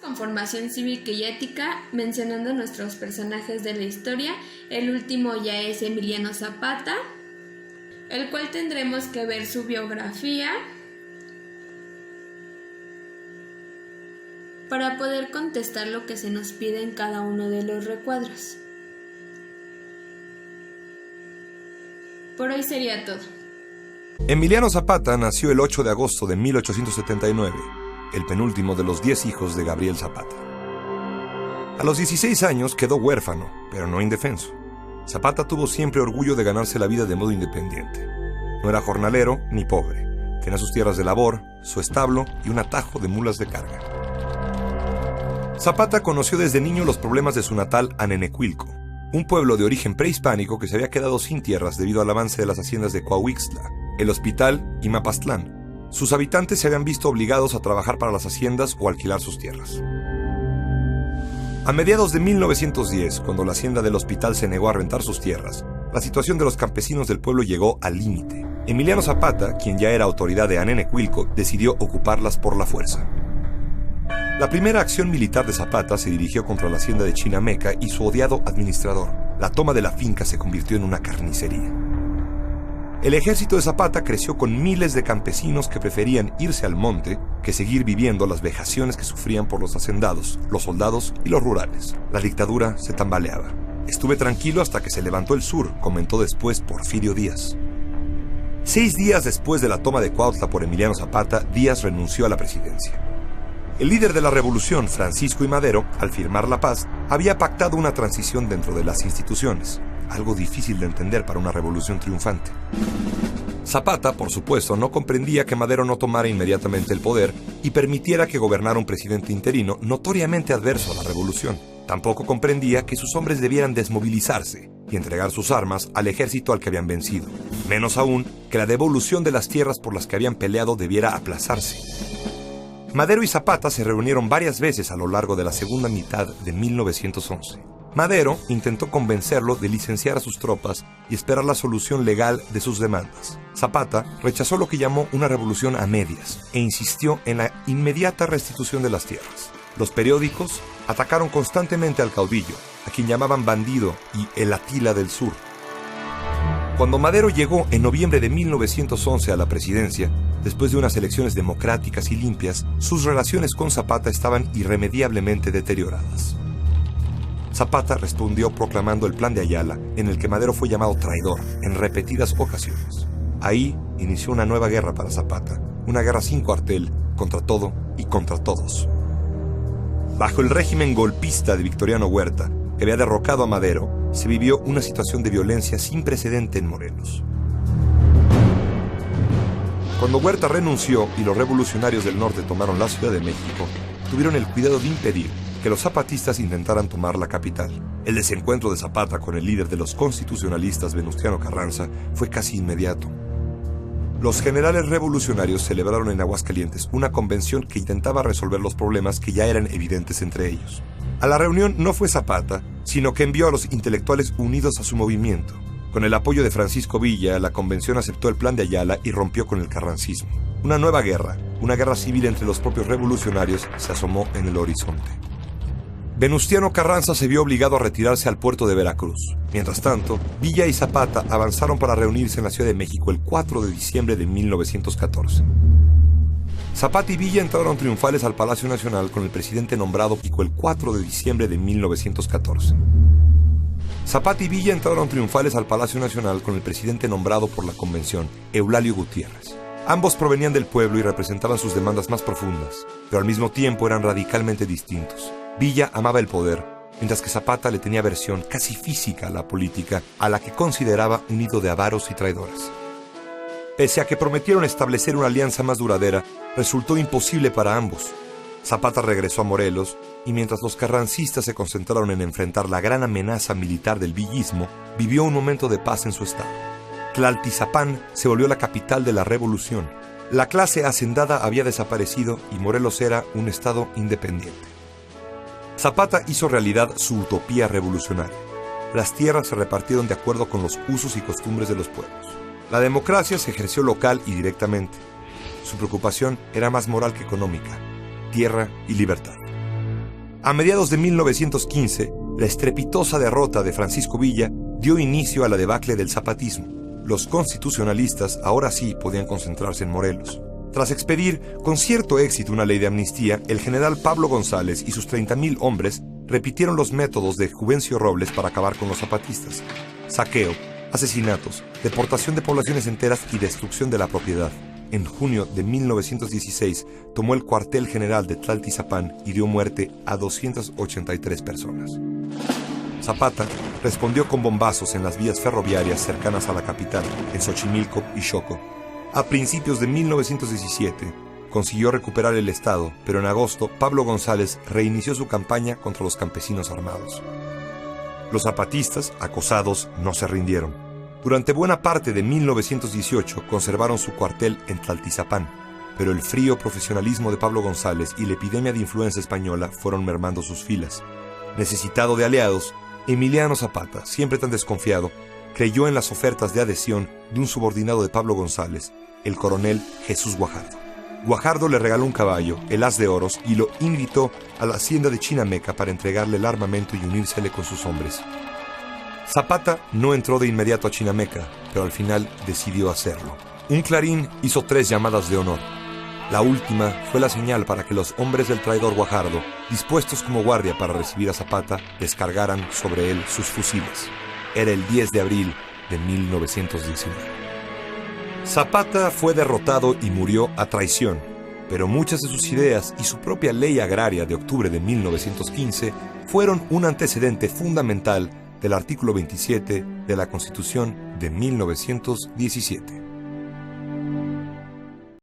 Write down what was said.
Con formación cívica y ética, mencionando nuestros personajes de la historia. El último ya es Emiliano Zapata, el cual tendremos que ver su biografía para poder contestar lo que se nos pide en cada uno de los recuadros. Por hoy sería todo. Emiliano Zapata nació el 8 de agosto de 1879, el penúltimo de los 10 hijos de Gabriel Zapata. A los 16 años quedó huérfano, pero no indefenso. Zapata tuvo siempre orgullo de ganarse la vida de modo independiente. No era jornalero ni pobre. Tenía sus tierras de labor, su establo y un atajo de mulas de carga. Zapata conoció desde niño los problemas de su natal Anenecuilco, un pueblo de origen prehispánico que se había quedado sin tierras debido al avance de las haciendas de Coahuixtla, El Hospital y Mapastlán. Sus habitantes se habían visto obligados a trabajar para las haciendas o alquilar sus tierras. A mediados de 1910, cuando la hacienda del Hospital se negó a rentar sus tierras, la situación de los campesinos del pueblo llegó al límite. Emiliano Zapata, quien ya era autoridad de Anenecuilco, decidió ocuparlas por la fuerza. La primera acción militar de Zapata se dirigió contra la hacienda de Chinameca y su odiado administrador. La toma de la finca se convirtió en una carnicería. El ejército de Zapata creció con miles de campesinos que preferían irse al monte que seguir viviendo las vejaciones que sufrían por los hacendados, los soldados y los rurales. La dictadura se tambaleaba. Estuve tranquilo hasta que se levantó el sur, comentó después Porfirio Díaz. 6 días después de la toma de Cuautla por Emiliano Zapata, Díaz renunció a la presidencia. El líder de la revolución, Francisco I. Madero, al firmar la paz, había pactado una transición dentro de las instituciones, algo difícil de entender para una revolución triunfante. Zapata, por supuesto, no comprendía que Madero no tomara inmediatamente el poder y permitiera que gobernara un presidente interino notoriamente adverso a la revolución. Tampoco comprendía que sus hombres debieran desmovilizarse y entregar sus armas al ejército al que habían vencido. Menos aún, que la devolución de las tierras por las que habían peleado debiera aplazarse. Madero y Zapata se reunieron varias veces a lo largo de la segunda mitad de 1911. Madero intentó convencerlo de licenciar a sus tropas y esperar la solución legal de sus demandas. Zapata rechazó lo que llamó una revolución a medias e insistió en la inmediata restitución de las tierras. Los periódicos atacaron constantemente al caudillo, a quien llamaban bandido y el Atila del Sur. Cuando Madero llegó en noviembre de 1911 a la presidencia, después de unas elecciones democráticas y limpias, sus relaciones con Zapata estaban irremediablemente deterioradas. Zapata respondió proclamando el Plan de Ayala, en el que Madero fue llamado traidor en repetidas ocasiones. Ahí inició una nueva guerra para Zapata, una guerra sin cuartel, contra todo y contra todos. Bajo el régimen golpista de Victoriano Huerta, que había derrocado a Madero, se vivió una situación de violencia sin precedente en Morelos. Cuando Huerta renunció y los revolucionarios del norte tomaron la Ciudad de México, tuvieron el cuidado de impedir que los zapatistas intentaran tomar la capital. El desencuentro de Zapata con el líder de los constitucionalistas, Venustiano Carranza, fue casi inmediato. Los generales revolucionarios celebraron en Aguascalientes una convención que intentaba resolver los problemas que ya eran evidentes entre ellos. A la reunión no fue Zapata, sino que envió a los intelectuales unidos a su movimiento. Con el apoyo de Francisco Villa, la convención aceptó el Plan de Ayala y rompió con el carrancismo. Una nueva guerra, una guerra civil entre los propios revolucionarios, se asomó en el horizonte. Venustiano Carranza se vio obligado a retirarse al puerto de Veracruz. Mientras tanto, Villa y Zapata avanzaron para reunirse en la Ciudad de México el 4 de diciembre de 1914. Zapata y Villa entraron triunfales al Palacio Nacional con el presidente nombrado Pico el 4 de diciembre de 1914. Zapata y Villa entraron triunfales al Palacio Nacional con el presidente nombrado por la Convención, Eulalio Gutiérrez. Ambos provenían del pueblo y representaban sus demandas más profundas, pero al mismo tiempo eran radicalmente distintos. Villa amaba el poder, mientras que Zapata le tenía aversión casi física a la política, a la que consideraba un nido de avaros y traidores. Pese a que prometieron establecer una alianza más duradera, resultó imposible para ambos. Zapata regresó a Morelos, y mientras los carrancistas se concentraron en enfrentar la gran amenaza militar del villismo, vivió un momento de paz en su estado. Tlaltizapán se volvió la capital de la revolución. La clase hacendada había desaparecido y Morelos era un estado independiente. Zapata hizo realidad su utopía revolucionaria. Las tierras se repartieron de acuerdo con los usos y costumbres de los pueblos. La democracia se ejerció local y directamente. Su preocupación era más moral que económica: tierra y libertad. A mediados de 1915, la estrepitosa derrota de Francisco Villa dio inicio a la debacle del zapatismo. Los constitucionalistas ahora sí podían concentrarse en Morelos. Tras expedir con cierto éxito una ley de amnistía, el general Pablo González y sus 30,000 hombres repitieron los métodos de Juvencio Robles para acabar con los zapatistas: saqueo, asesinatos, deportación de poblaciones enteras y destrucción de la propiedad. En junio de 1916 tomó el cuartel general de Tlaltizapán y dio muerte a 283 personas. Zapata respondió con bombazos en las vías ferroviarias cercanas a la capital, en Xochimilco y Xoco. A principios de 1917 consiguió recuperar el estado, pero en agosto Pablo González reinició su campaña contra los campesinos armados. Los zapatistas, acosados, no se rindieron. Durante buena parte de 1918 conservaron su cuartel en Tlaltizapán, pero el frío profesionalismo de Pablo González y la epidemia de influenza española fueron mermando sus filas. Necesitado de aliados, Emiliano Zapata, siempre tan desconfiado, creyó en las ofertas de adhesión de un subordinado de Pablo González, el coronel Jesús Guajardo. Guajardo le regaló un caballo, el as de oros, y lo invitó a la hacienda de Chinameca para entregarle el armamento y unírsele con sus hombres. Zapata no entró de inmediato a Chinameca, pero al final decidió hacerlo. Un clarín hizo 3 llamadas de honor. La última fue la señal para que los hombres del traidor Guajardo, dispuestos como guardia para recibir a Zapata, descargaran sobre él sus fusiles. Era el 10 de abril de 1919. Zapata fue derrotado y murió a traición, pero muchas de sus ideas y su propia ley agraria de octubre de 1915 fueron un antecedente fundamental del artículo 27 de la Constitución de 1917.